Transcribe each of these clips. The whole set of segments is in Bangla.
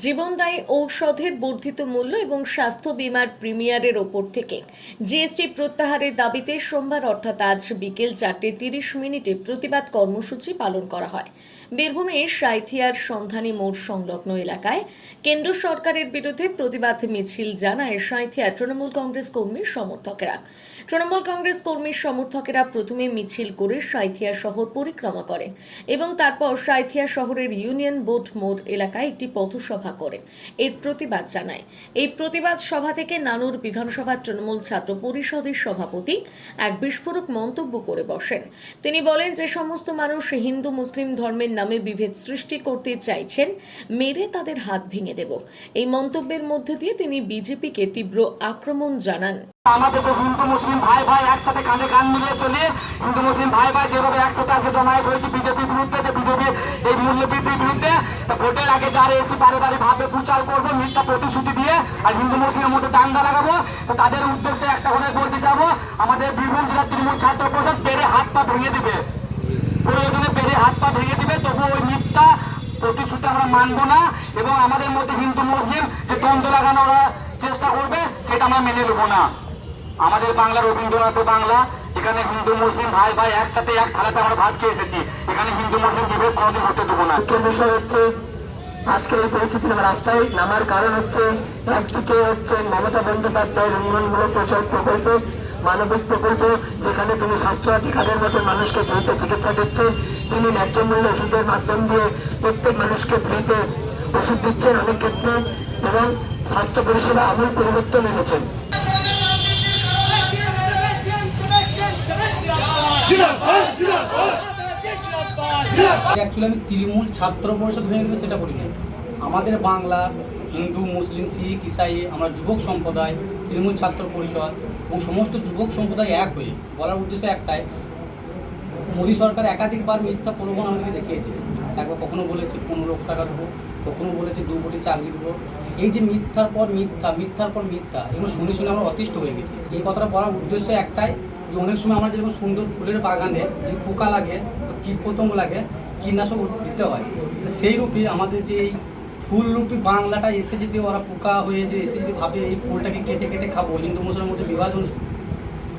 জীবনদায়ী ঔষধের বর্ধিত মূল্য এবং স্বাস্থ্য বীমার প্রিমিয়ারের ওপর থেকে জিএসটি প্রত্যাহারের দাবিতে সোমবার অর্থাৎ আজ বিকেল 4:30 প্রতিবাদ কর্মসূচি পালন করা হয়। বীরভূমের সাঁইথিয়ার সন্ধানী মোড় সংলগ্ন এলাকায় কেন্দ্র সরকারের বিরুদ্ধে প্রতিবাদ মিছিল জানায় সাঁইথিয়ার তৃণমূল কংগ্রেস কর্মী সমর্থকেরা। তৃণমূল কংগ্রেস কর্মী সমর্থকেরা প্রথমে মিছিল করে সাঁইথিয়া শহর পরিক্রমা করেন এবং তারপর সাঁইথিয়া শহরের ইউনিয়ন বোর্ড মোড় এলাকায় একটি পথসভা করে এর প্রতিবাদ জানায়। এই প্রতিবাদ সভা থেকে নানুর বিধানসভা তৃণমূল ছাত্র পরিষদের সভাপতি এক বিস্ফোরক মন্তব্য করে বসেন। তিনি বলেন, যে সমস্ত মানুষ হিন্দু মুসলিম ধর্মের নামে বিভেদ সৃষ্টি করতে চাইছেন, মেরে তাদের হাত ভেঙে দেব। এই মন্তব্যের মধ্যে দিয়ে তিনি বিজেপিকে তীব্র আক্রমণ জানান। আমাদের তো হিন্দু মুসলিম ভাই ভাই একসাথে কাঁধে কাঁধ মিলিয়ে চলে, হিন্দু মুসলিম ভাই ভাই যেভাবে একসাথে আজকে জমায়েত হয়েছে বিজেপির বিরুদ্ধে, যে বিজেপি এই মূল্যবৃদ্ধির বিরুদ্ধে, তা ভোটের আগে যারা এসে বারে বারে ভাবে প্রচার করবো মিথ্যা প্রতিশ্রুতি দিয়ে আর হিন্দু মুসলিমের মধ্যে দাঙ্গা লাগাবো, তো তাদের উদ্দেশ্যে একটা করে বলতে যাবো, আমাদের বীরভূম জেলার তৃণমূল ছাত্র পরিষদ বেড়ে হাত পা ভেঙে দিবে, প্রয়োজনে বেড়ে হাত পা ভেঙে দিবে। তবু ওই মিথ্যা প্রতিশ্রুতি আমরা মানবো না এবং আমাদের মধ্যে হিন্দু মুসলিম যে দ্বন্দ্ব লাগানোর চেষ্টা করবে সেটা আমরা মেনে নেবো না। আমাদের বাংলা রবীন্দ্রনাথ বাংলা, এখানে হিন্দু মুসলিম ভাই ভাই একসাথে এক থালাতে আমরা ভাত খেয়ে এসেছি, এখানে হিন্দু মুসলিম বিভেদ কোনোদিন হতে দেবো না। বিষয় হচ্ছে আজকের এই পরিস্থিতি রাস্তায় নামার কারণ হচ্ছে, একদিকে হচ্ছে মমতা বন্দ্যোপাধ্যায়ের উন্নয়নমূলক প্রকল্প, মানবিক প্রকল্প, যেখানে তিনি স্বাস্থ্যসাথী কার্ডের মতো মানুষকে ফ্রিতে চিকিৎসা দিচ্ছেন। তিনি ন্যায্য মূল্য ওষুধের মাধ্যম দিয়ে প্রত্যেক মানুষকে ফ্রিতে ওষুধ দিচ্ছেন অনেক ক্ষেত্রে এবং স্বাস্থ্য পরিষেবা আমূল পরিবর্তন এনেছেন। অ্যাকচুয়ালি আমি তৃণমূল ছাত্র পরিষদ ভেঙে দেবে সেটা করি না। আমাদের বাংলার হিন্দু মুসলিম শিখ ইসাই আমরা যুবক সম্প্রদায় তৃণমূল ছাত্র পরিষদ এবং সমস্ত যুবক সম্প্রদায় এক হয়ে বলার উদ্দেশ্য একটাই, মোদী সরকার একাধিকবার মিথ্যা প্রলোভন আমাদেরকে দেখিয়েছে। একবার কখনো বলেছে 15 লক্ষ টাকা দেবো, কখনো বলেছে 2 কোটি চাকরি দেবো। এই যে মিথ্যার পর মিথ্যা, মিথ্যার পর মিথ্যা, এগুলো শুনে শুনে আমরা অতিষ্ঠ হয়ে গেছি। এই কথাটা বলার উদ্দেশ্য একটাই, যে অনেক সময় আমরা যেরকম সুন্দর ফুলের বাগানে যে পোকা লাগে, কীটপতঙ্গ লাগে, কীটনাশক দিতে হয়, তো সেই রূপে আমাদের যে এই ফুলরূপী বাংলাটা এসে যদি ওরা পোকা হয়ে যে এসে যদি ভাবে এই ফুলটাকে কেটে কেটে খাবো, হিন্দু মুসলমানের মধ্যে বিভাজন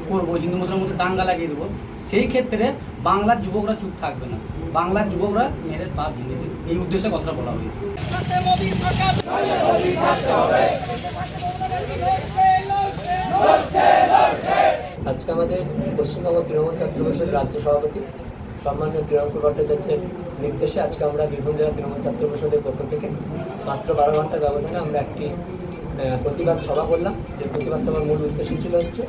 করবো, হিন্দু মুসলমানের মধ্যে দাঙ্গা লাগিয়ে দেবো, সেই ক্ষেত্রে বাংলার যুবকরা চুপ থাকবে না, বাংলার যুবকরা মেরে পা ভেঙে দেবে। এই উদ্দেশ্যে কথাটা বলা হয়েছে। আজকে আমাদের পশ্চিমবঙ্গ তৃণমূল ছাত্র পরিষদের রাজ্য সভাপতি সম্মানীয় তৃণমূল ভট্টাচার্যের নির্দেশে আজকে আমরা বীরভূম জেলা তৃণমূল ছাত্র পরিষদের পক্ষ থেকে মাত্র 12 ঘন্টার ব্যবধানে আমরা একটি প্রতিবাদ সভা করলাম। যে প্রতিবাদ সভার মূল উদ্দেশ্য ছিল হচ্ছে,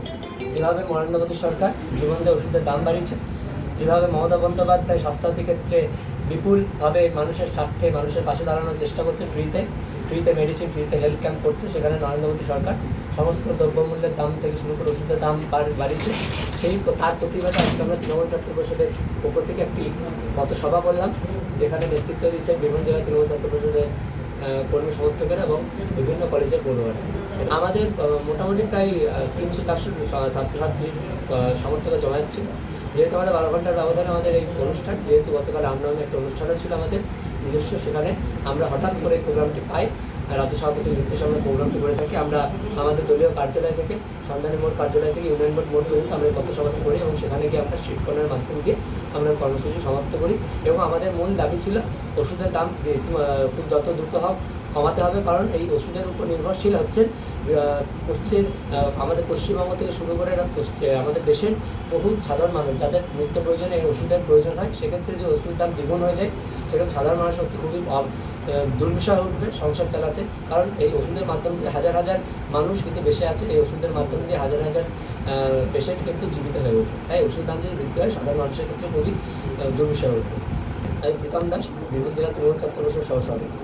যেভাবে নরেন্দ্র মোদী সরকার জীবনদায়ী ওষুধের দাম বাড়িয়েছে, যেভাবে মমতা বন্দ্যোপাধ্যায় স্বাস্থ্যসাথী ক্ষেত্রে বিপুলভাবে মানুষের স্বার্থে মানুষের পাশে দাঁড়ানোর চেষ্টা করছে, ফ্রিতে মেডিসিন, ফ্রিতে হেলথ ক্যাম্প করছে, সেখানে নরেন্দ্র মোদী সরকার সমস্ত দ্রব্যমূল্যের দাম থেকে শুরু করে ওষুধের দাম বাড়িয়েছে। তার প্রতিবাদে আজকে আমরা তৃণমূল ছাত্র পরিষদের পক্ষ থেকে একটি পথসভা করলাম, যেখানে নেতৃত্ব দিয়েছে বীরভূম জেলা তৃণমূল ছাত্র পরিষদের কর্মী সমর্থকেরা এবং বিভিন্ন কলেজের পড়ুয়ারা। আমাদের মোটামুটি প্রায় 300-400 ছাত্রছাত্রীর সমর্থকের জমায়েত ছিল। যেহেতু আমাদের 12 ঘন্টার ব্যবধানে আমাদের এই অনুষ্ঠান, যেহেতু গতকাল রামনবমী একটা অনুষ্ঠানও ছিল আমাদের নিজস্ব, সেখানে আমরা হঠাৎ করে প্রোগ্রামটি পাই, রাজ্য সভাপতির নির্দেশে আমরা প্রোগ্রামটি করে থাকি। আমরা আমাদের দলীয় কার্যালয় থেকে, সন্ধানী মোড় কার্যালয় থেকে ইউনিয়ন বোর্ড মোড় পর্যন্ত আমরা পথসভাটি করি এবং সেখানে গিয়ে আমরা স্ট্রিট কর্নারের মাধ্যম দিয়ে আমরা কর্মসূচি সমাপ্ত করি। এবং আমাদের মূল দাবি ছিল ওষুধের দাম খুব যত দ্রুত হোক কমাতে হবে, কারণ এই ওষুধের উপর নির্ভরশীল হচ্ছেন আমাদের পশ্চিমবঙ্গ থেকে শুরু করে আমাদের দেশের বহু সাধারণ মানুষ, যাদের নিত্য প্রয়োজনে এই ওষুধের প্রয়োজন হয়। সেক্ষেত্রে যে ওষুধের দাম দ্বিগুণ হয়ে যায়, সেক্ষেত্রে সাধারণ মানুষ খুবই দুর্বিষহ উঠবে সংসার চালাতে, কারণ এই ওষুধের মাধ্যম দিয়ে হাজার হাজার মানুষ কিন্তু বেঁচে আছে, এই ওষুধের মাধ্যম দিয়ে হাজার হাজার পেশেন্ট কিন্তু জীবিত হয়ে ওঠে। তাই ওষুধ দাম যদি বৃদ্ধি হয় সাধারণ মানুষের ক্ষেত্রে খুবই দুর্বিষহ উঠবে। তাই প্রীতম দাস, বীরভূম জেলা তৃণমূল ছাত্র পরিষদের সহ সভাপতি।